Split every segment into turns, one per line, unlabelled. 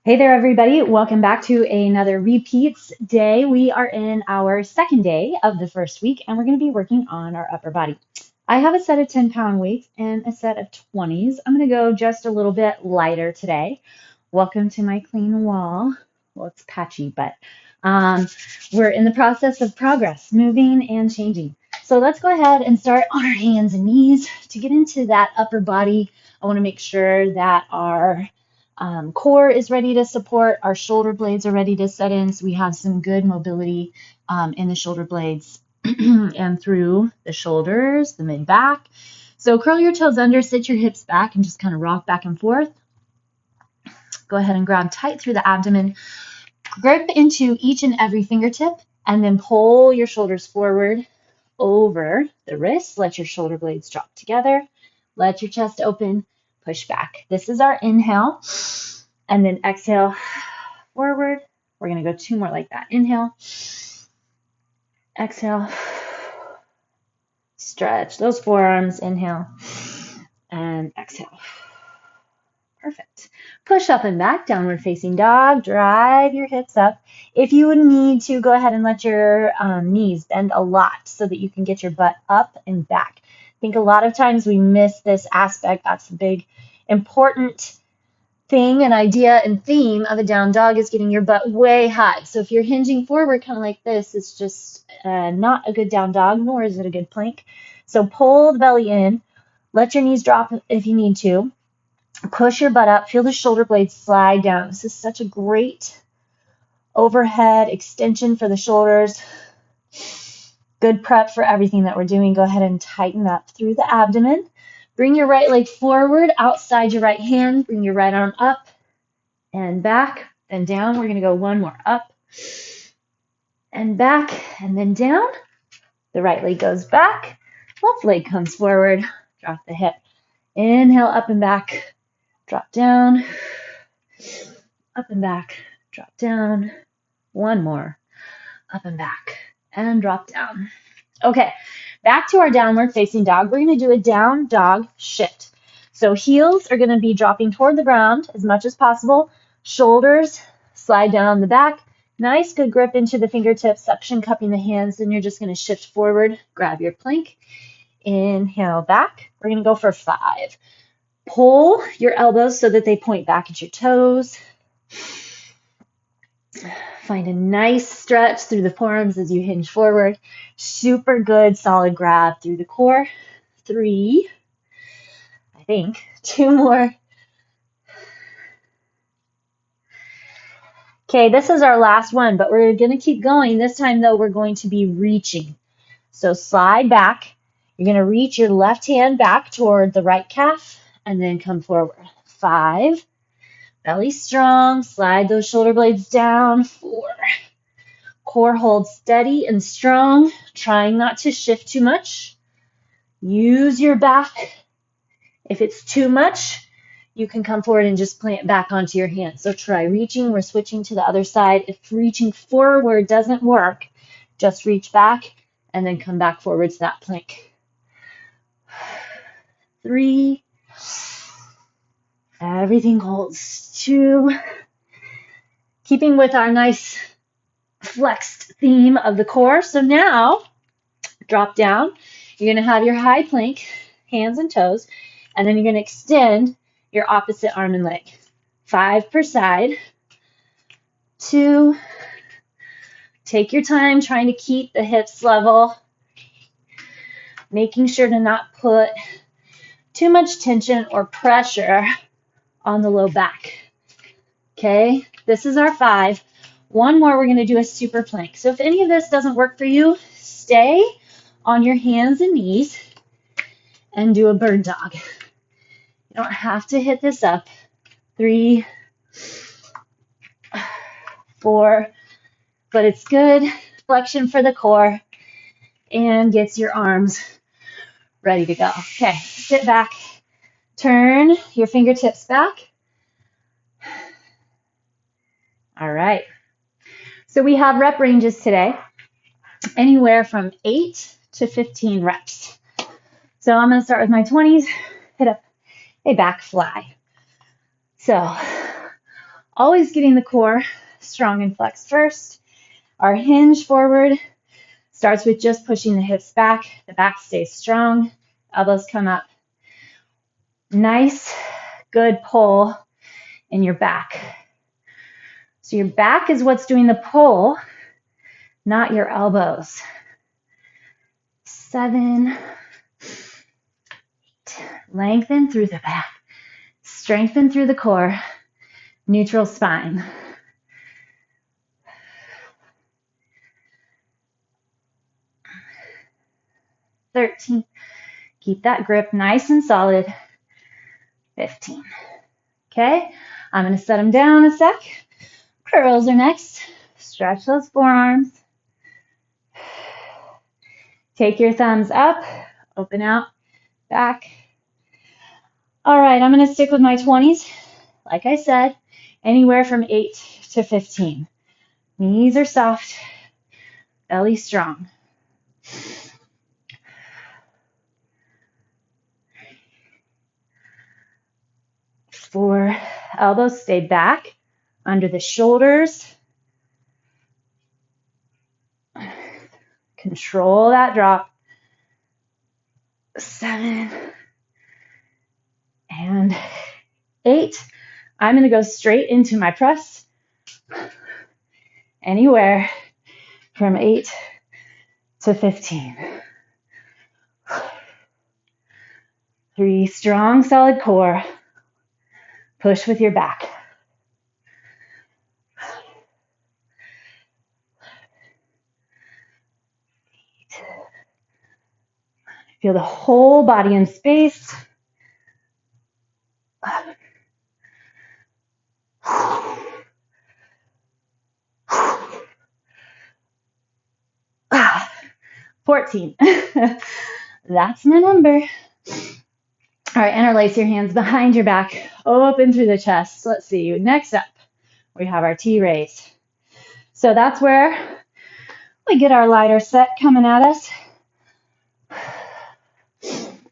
Hey there, everybody. Welcome back to another repeats day. We are in our second day of the first week, and we're going to be working on our upper body. I have a set of 10-pound weights and a set of 20s. I'm going to go just a little bit lighter today. Welcome to my clean wall. Well, it's patchy, but we're in the process of progress, moving and changing. So let's go ahead and start on our hands and knees. To get into that upper body, I want to make sure that our core is ready to support, our shoulder blades are ready to set in, so we have some good mobility in the shoulder blades and through the shoulders, the mid-back. So curl your toes under, sit your hips back, and just kind of rock back and forth. Go ahead and grab tight through the abdomen. Grip into each and every fingertip, and then pull your shoulders forward over the wrists. Let your shoulder blades drop together. Let your chest open. Push back. This is our inhale. And then exhale forward. We're going to go two more like that. Inhale. Exhale. Stretch those forearms. Inhale. And exhale. Perfect. Push up and back, downward facing dog. Drive your hips up. If you would need to, go ahead and let your knees bend a lot so that you can get your butt up and back. I think a lot of times we miss this aspect. That's the big important thing, an idea and theme of a down dog is getting your butt way high. So if you're hinging forward kind of like this, it's just not a good down dog, nor is it a good plank. So pull the belly in. Let your knees drop if you need to. Push your butt up. Feel the shoulder blades slide down. This is such a great overhead extension for the shoulders. Good prep for everything that we're doing. Go ahead and tighten up through the abdomen. Bring your right leg forward, outside your right hand. Bring your right arm up and back, then down. We're going to go one more. Up and back, and then down. The right leg goes back. Left leg comes forward. Drop the hip. Inhale, up and back. Drop down, up and back, drop down. One more, up and back, and drop down. Okay, back to our downward facing dog. We're going to do a down dog shift. So heels are going to be dropping toward the ground as much as possible. Shoulders slide down the back. Nice, good grip into the fingertips, suction cupping the hands. Then you're just going to shift forward, grab your plank. Inhale back. We're going to go for 5. Pull your elbows so that they point back at your toes. Find a nice stretch through the forearms as you hinge forward. Super good, solid grab through the core. 3, I think. 2 more. Okay, this is our last one, but we're going to keep going. This time, though, we're going to be reaching. So slide back. You're going to reach your left hand back toward the right calf and then come forward. 5. Belly strong. Slide those shoulder blades down. 4. Core holds steady and strong, trying not to shift too much. Use your back. If it's too much, you can come forward and just plant back onto your hands. So try reaching. We're switching to the other side. If reaching forward doesn't work, just reach back and then come back forward to that plank. 3. Everything holds. 2. Keeping with our nice flexed theme of the core. So now, drop down. You're going to have your high plank, hands and toes, and then you're going to extend your opposite arm and leg. 5 per side. 2. Take your time trying to keep the hips level, making sure to not put too much tension or pressure on the low back. Okay, this is our 5. One more, we're going to do a super plank. So if any of this doesn't work for you, stay on your hands and knees and do a bird dog. You don't have to hit this up. 3, 4, but it's good flexion for the core and gets your arms ready to go. Okay, sit back, turn your fingertips back. All right. So we have rep ranges today, anywhere from 8 to 15 reps. So I'm going to start with my 20s, hit up a back fly. So Always getting the core strong and flexed first. Our hinge forward starts with just pushing the hips back. The back stays strong. Elbows come up. Nice, good pull in your back. So your back is what's doing the pull, not your elbows. 7, 8. Lengthen through the back. Strengthen through the core. Neutral spine. 13. Keep that grip nice and solid. 15. Okay, I'm going to set them down a sec. Curls are next. Stretch those forearms. Take your thumbs up. Open out. Back. All right, I'm going to stick with my 20s. Like I said, anywhere from 8 to 15. Knees are soft. Belly strong. 4. Elbows stay back under the shoulders. Control that drop. 7 and 8. I'm going to go straight into my press. Anywhere from 8 to 15. 3. Strong, solid core. Push with your back. 8. Feel the whole body in space. 14. That's my number. All right, interlace your hands behind your back, open through the chest. Let's see. Next up, we have our T raise. So that's where we get our lighter set coming at us.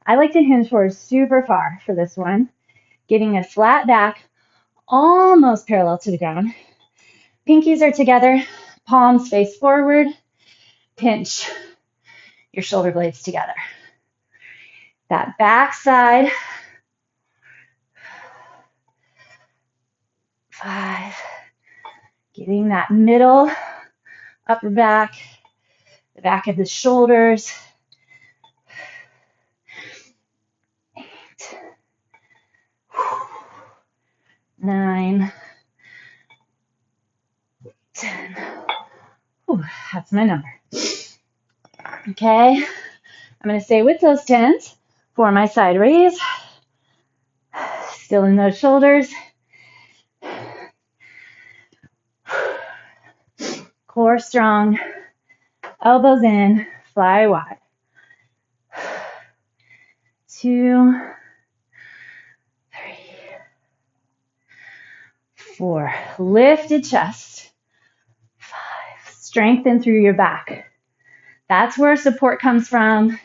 I like to hinge forward super far for this one, getting a flat back, almost parallel to the ground. Pinkies are together, palms face forward, pinch your shoulder blades together. That back side. 5. Getting that middle, upper back, the back of the shoulders. 8. 9. 10. Ooh, that's my number. Okay, I'm going to stay with those 10s for my side raise. Still in those shoulders. Core strong. Elbows in. Fly wide. 2, 3, 4. Lifted chest. 5. Strengthen through your back. That's where support comes from.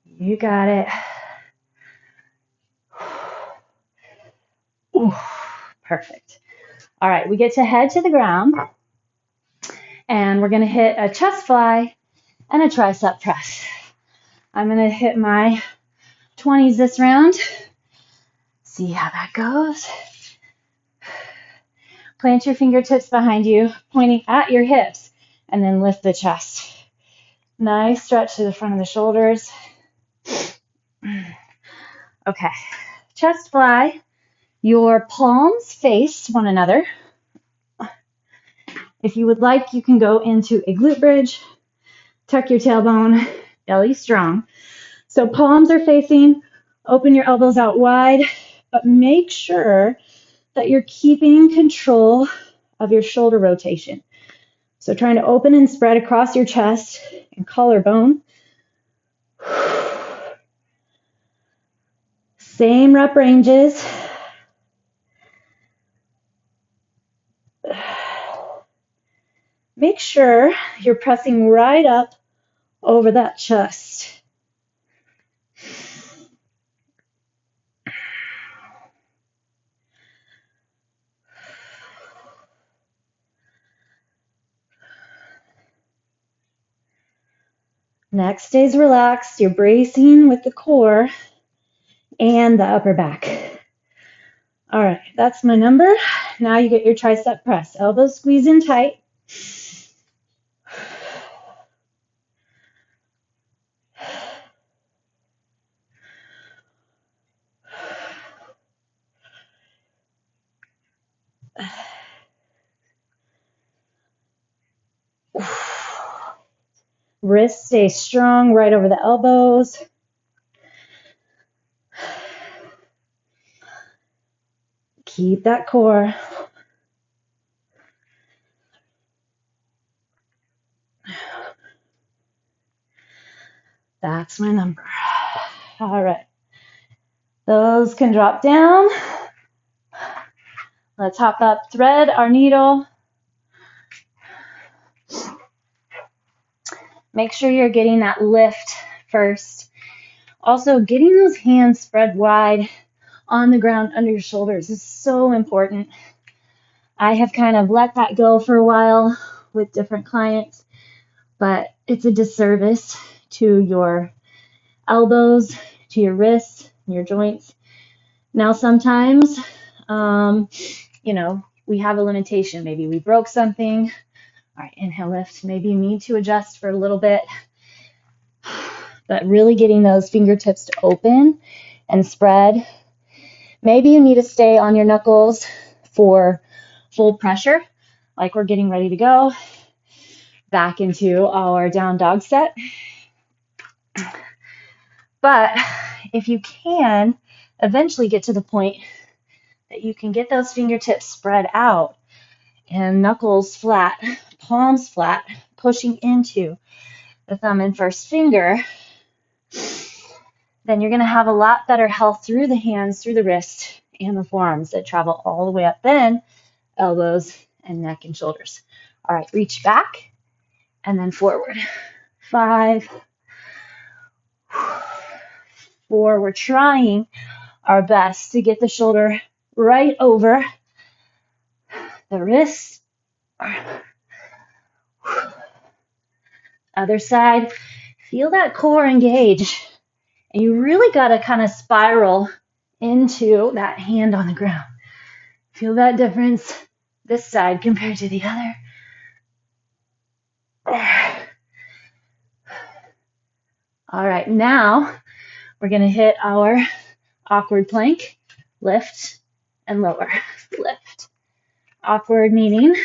You got it. Ooh, perfect. All right, we get to head to the ground, and we're going to hit a chest fly and a tricep press. I'm going to hit my 20s this round. See how that goes. Plant your fingertips behind you, pointing at your hips, and then lift the chest. Nice stretch to the front of the shoulders. Okay, chest fly. Your palms face one another. If you would like, you can go into a glute bridge. Tuck your tailbone, belly strong. So palms are facing, open your elbows out wide, but make sure that you're keeping control of your shoulder rotation. So trying to open and spread across your chest and collarbone. Same rep ranges. Make sure you're pressing right up over that chest. Neck stays relaxed. You're bracing with the core and the upper back. All right, that's my number. Now you get your tricep press. Elbows squeeze in tight. Wrists stay strong right over the elbows. Keep that core. That's my number. All right. Those can drop down. Let's hop up, thread our needle. Make sure you're getting that lift first. Also, getting those hands spread wide on the ground under your shoulders is so important. I have kind of let that go for a while with different clients, but it's a disservice to your elbows, to your wrists, your joints. Now, sometimes, we have a limitation. Maybe we broke something. All right, inhale, lift. Maybe you need to adjust for a little bit. But really getting those fingertips to open and spread. Maybe you need to stay on your knuckles for full pressure, like we're getting ready to go back into our down dog set. But if you can eventually get to the point that you can get those fingertips spread out and knuckles flat, palms flat, pushing into the thumb and first finger, then you're going to have a lot better health through the hands, through the wrist, and the forearms that travel all the way up, then elbows and neck and shoulders. All right, reach back and then forward. 5, 4. We're trying our best to get the shoulder right over the wrist. Other side. Feel that core engage. And you really got to kind of spiral into that hand on the ground. Feel that difference this side compared to the other. All right, now we're going to hit our awkward plank, lift and lower, lift. Awkward meaning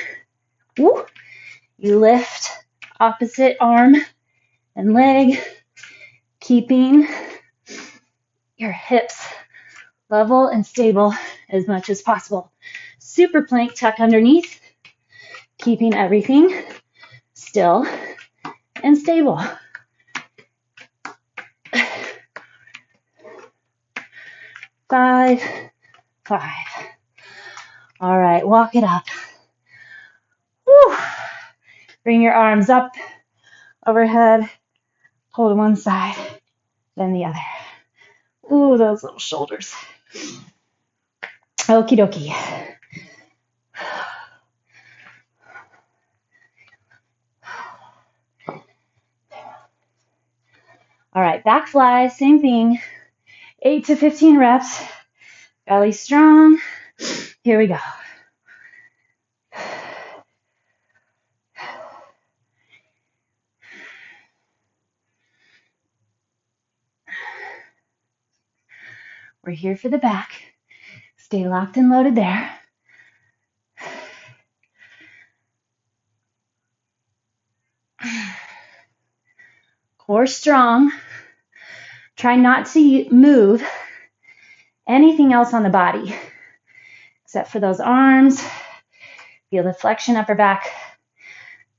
you lift opposite arm and leg, keeping your hips level and stable as much as possible. Super plank, tuck underneath, keeping everything still and stable. 5, 5. All right, walk it up. Woo. Bring your arms up overhead, pull to one side, then the other. Ooh, those little shoulders. Okie dokie. All right, back fly, same thing. 8 to 15 reps. Belly strong. Here we go. We're here for the back. Stay locked and loaded there. Core strong. Try not to move anything else on the body except for those arms. Feel the flexion upper back.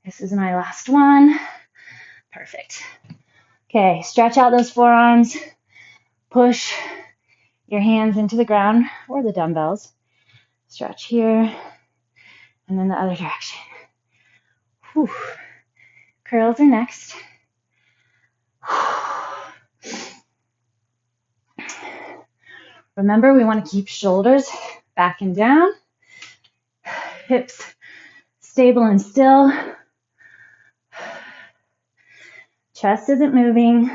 This is my last one. Perfect. Okay, stretch out those forearms. Push your hands into the ground or the dumbbells. Stretch here and then the other direction. Whew. Curls are next. Remember, we want to keep shoulders back and down, hips stable and still. Chest isn't moving.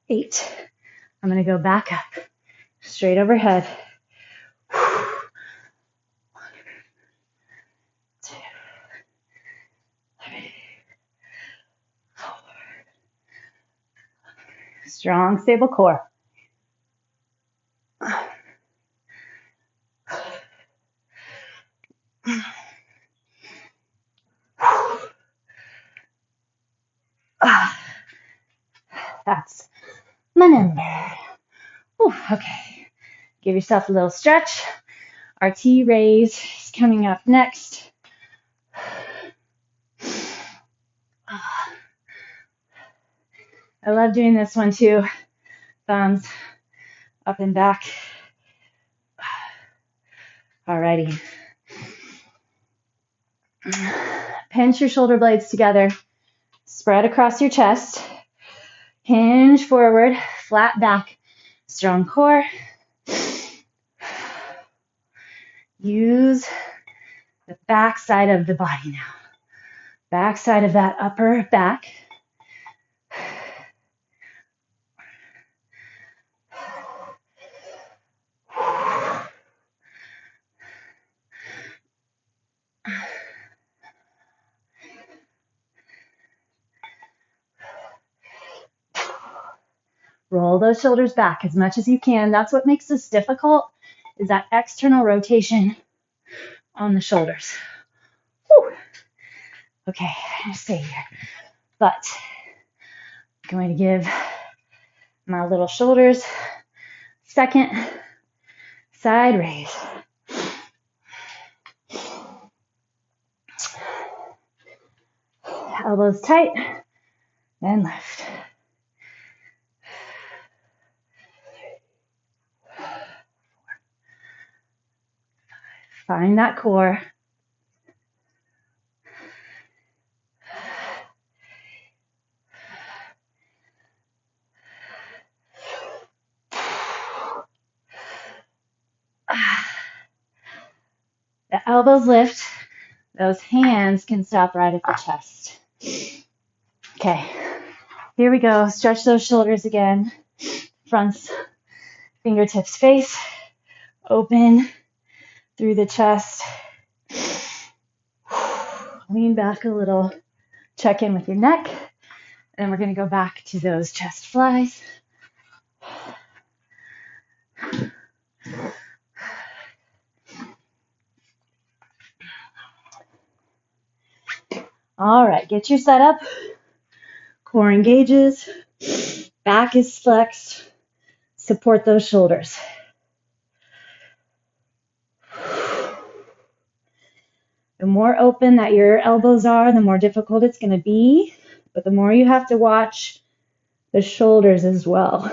Eight. I'm going to go back up, straight overhead. 2, 3, 4. Strong, stable core. That's my number. Whew, okay. Give yourself a little stretch. Our T raise is coming up next. I love doing this one too. Thumbs up and back. Alrighty. Pinch your shoulder blades together. Spread across your chest. Hinge forward. Flat back. Strong core. Use the back side of the body now. Back side of that upper back. Roll those shoulders back as much as you can. That's what makes this difficult, is that external rotation on the shoulders. Whew. Okay, I'm going to stay here. But I'm going to give my little shoulders second side raise. Elbows tight and lift. Find that core. The elbows lift. Those hands can stop right at the chest. Okay, here we go. Stretch those shoulders again. Fronts, fingertips face. Open through the chest. Lean back a little. Check in with your neck. And we're going to go back to those chest flies. All right, get your setup. Core engages. Back is flexed. Support those shoulders. The more open that your elbows are, the more difficult it's going to be. But the more you have to watch the shoulders as well.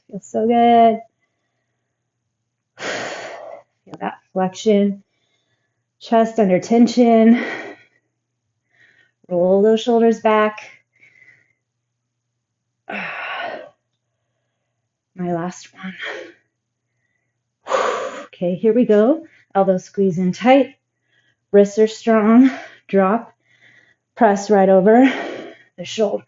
Feels so good. Feel that flexion. Chest under tension. Roll those shoulders back. My last one. Okay, here we go. Elbows squeeze in tight. Wrists are strong. Drop. Press right over the shoulder.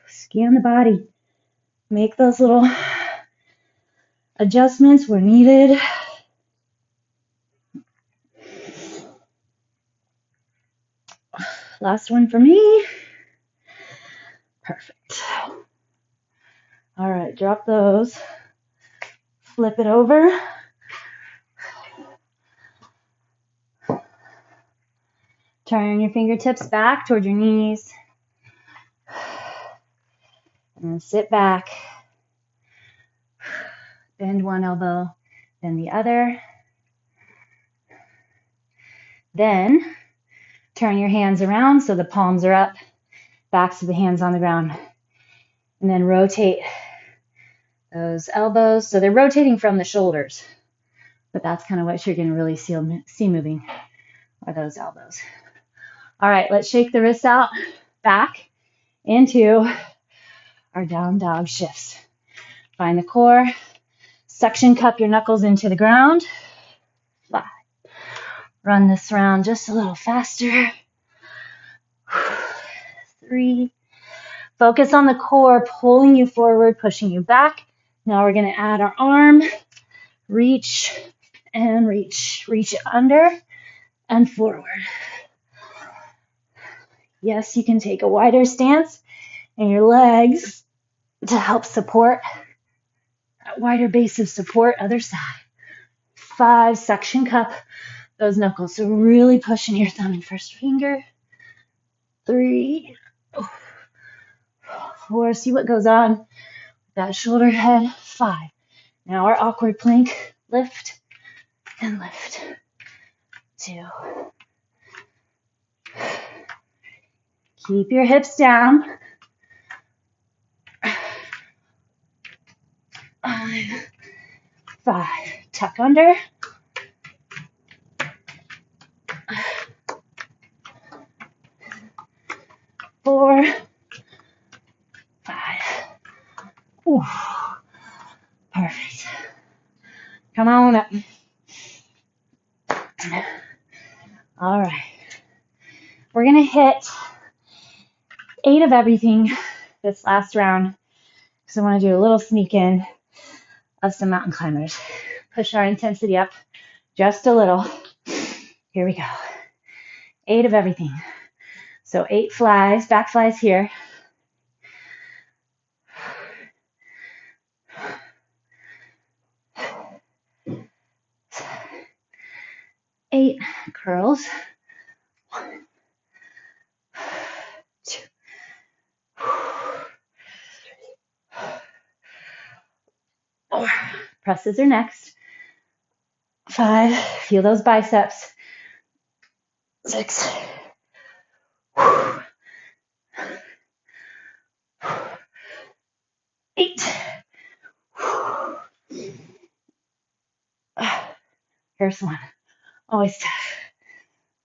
Scan the body. Make those little adjustments where needed. Last one for me. Perfect. All right, drop those. Flip it over. Turn your fingertips back toward your knees. And then sit back. Bend one elbow, then the other. Then turn your hands around so the palms are up, backs of the hands on the ground. And then rotate those elbows. So they're rotating from the shoulders, but that's kind of what you're going to really see moving are those elbows. All right, let's shake the wrists out back into our down dog shifts. Find the core. Suction cup your knuckles into the ground. 5. Run this round just a little faster. 3. Focus on the core, pulling you forward, pushing you back. Now we're going to add our arm. Reach and reach. Reach it under and forward. Yes, you can take a wider stance and your legs to help support that wider base of support. Other side. 5. Suction cup those knuckles. So really pushing your thumb and first finger. 3. 4. See what goes on with that shoulder head. 5. Now our awkward plank. Lift and lift. 2. Keep your hips down. 5. Tuck under. 4. 5. Ooh. Perfect. Come on up. All right. We're going to hit 8 of everything this last round. So I want to do a little sneak in of some mountain climbers. Push our intensity up just a little. Here we go. 8 of everything. So 8 flies, back flies here. 8 curls. 1, 2. 4. Presses are next. 5. Feel those biceps. 6. 8. First one. Always tough.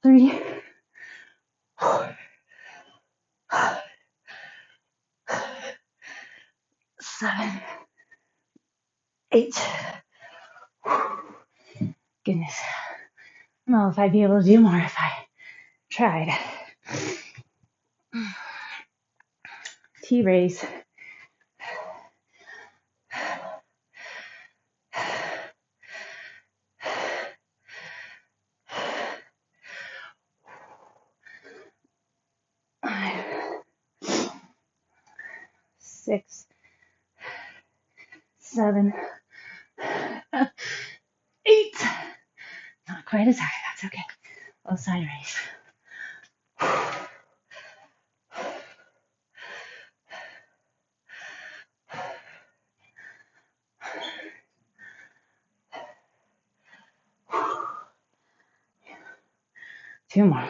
3. 4. 7. 8. Goodness. I don't know if I'd be able to do more if I tried. T-raise. Six, 7, 8. Not quite as high. That's okay. Low side raise. Two more.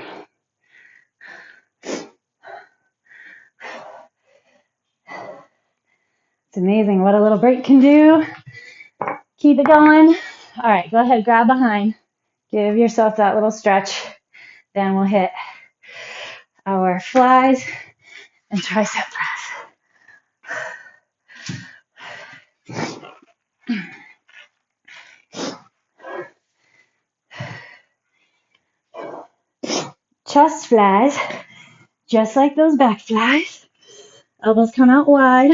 It's amazing what a little break can do. Keep it going. All right, go ahead, grab behind. Give yourself that little stretch. Then we'll hit our flies and tricep press. Chest flies, just like those back flies. Elbows come out wide.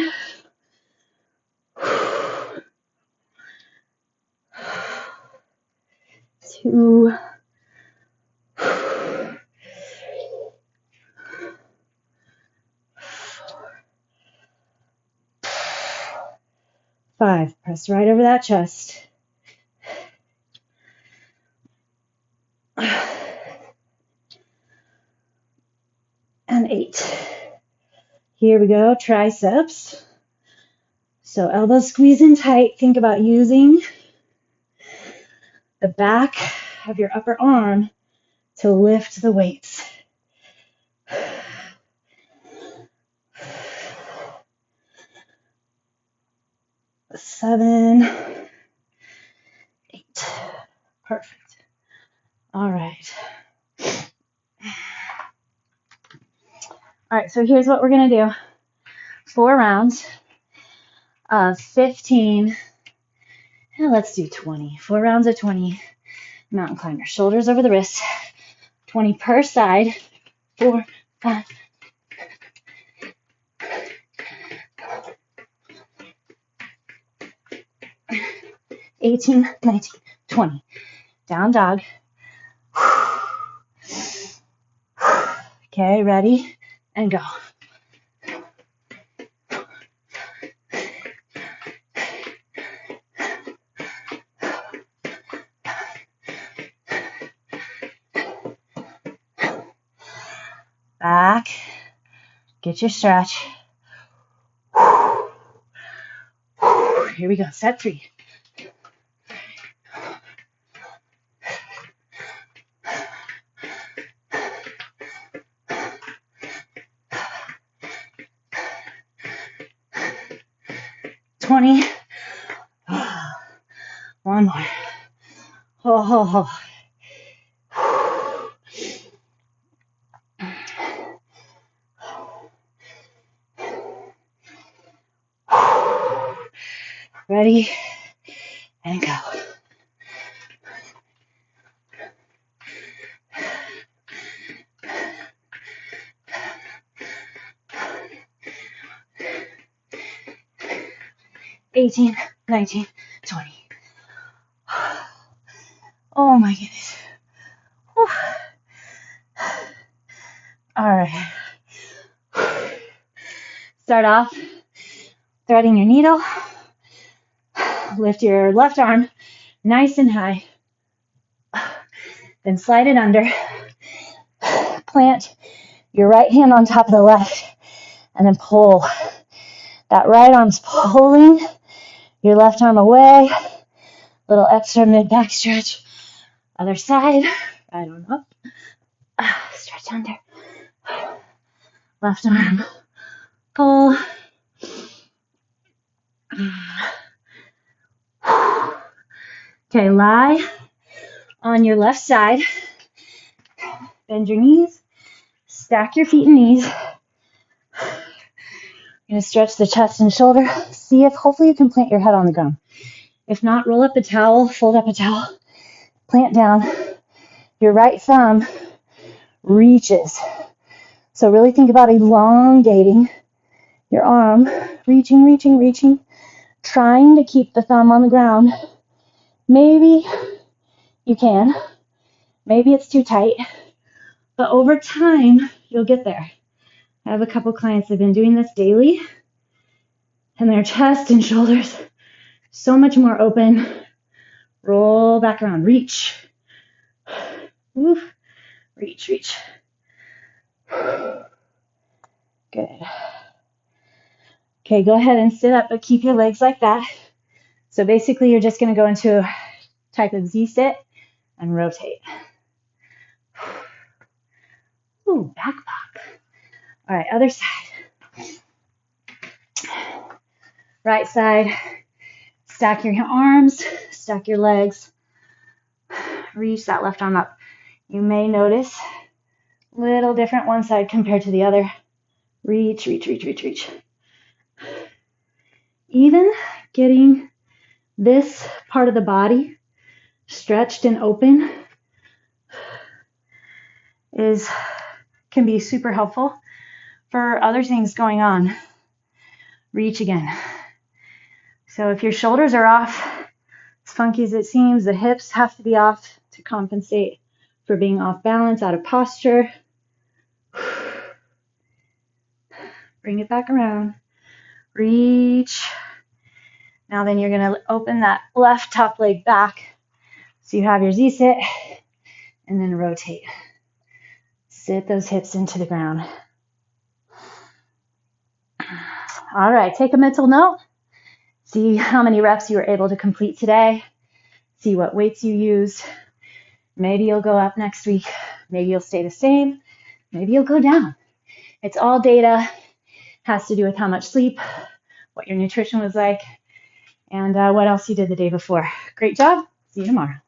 2. 5. Press right over that chest. 8. Here we go, triceps. So elbows squeeze in tight. Think about using the back of your upper arm to lift the weights. 7, 8. Perfect. All right. All right, so here's what we're going to do. 4 rounds of 15. And let's do 20. 4 rounds of 20. Mountain climber. Shoulders over the wrists. 20 per side. 4, 5. 18, 19, 20. Down dog. Okay, ready? And go. Back. Get your stretch. Here we go. Set 3. One more. Oh. Ready? And go. $18, $19, $20. Oh my goodness. Whew. All right. Start off threading your needle. Lift your left arm nice and high. Then slide it under. Plant your right hand on top of the left. And then pull. That right arm's pulling your left arm away. Little extra mid-back stretch. Other side. Right arm up. Stretch under. Left arm. Pull. Okay, lie on your left side. Bend your knees. Stack your feet and knees. You're going to stretch the chest and shoulder. See if hopefully you can plant your head on the ground. If not, roll up a towel, fold up a towel, plant down. Your right thumb reaches. So really think about elongating your arm, reaching, trying to keep the thumb on the ground. Maybe you can. Maybe it's too tight. But over time, you'll get there. I have a couple clients that have been doing this daily, and their chest and shoulders so much more open. Roll back around. Reach. Oof. Reach. Good. Okay, go ahead and sit up, but keep your legs like that. So basically, you're just going to go into a type of Z-sit and rotate. Ooh, back pop. All right, other side. Right side. Stack your arms, stack your legs. Reach that left arm up. You may notice a little different one side compared to the other. Reach. Even getting this part of the body stretched and open can be super helpful for other things going on. Reach again. So if your shoulders are off, as funky as it seems, the hips have to be off to compensate for being off balance, out of posture. Bring it back around. Reach. Now then you're going to open that left top leg back. So you have your Z-sit and then rotate. Sit those hips into the ground. All right, take a mental note. See how many reps you were able to complete today. See what weights you used. Maybe you'll go up next week. Maybe you'll stay the same. Maybe you'll go down. It's all data. Has to do with how much sleep, what your nutrition was like, and what else you did the day before. Great job. See you tomorrow.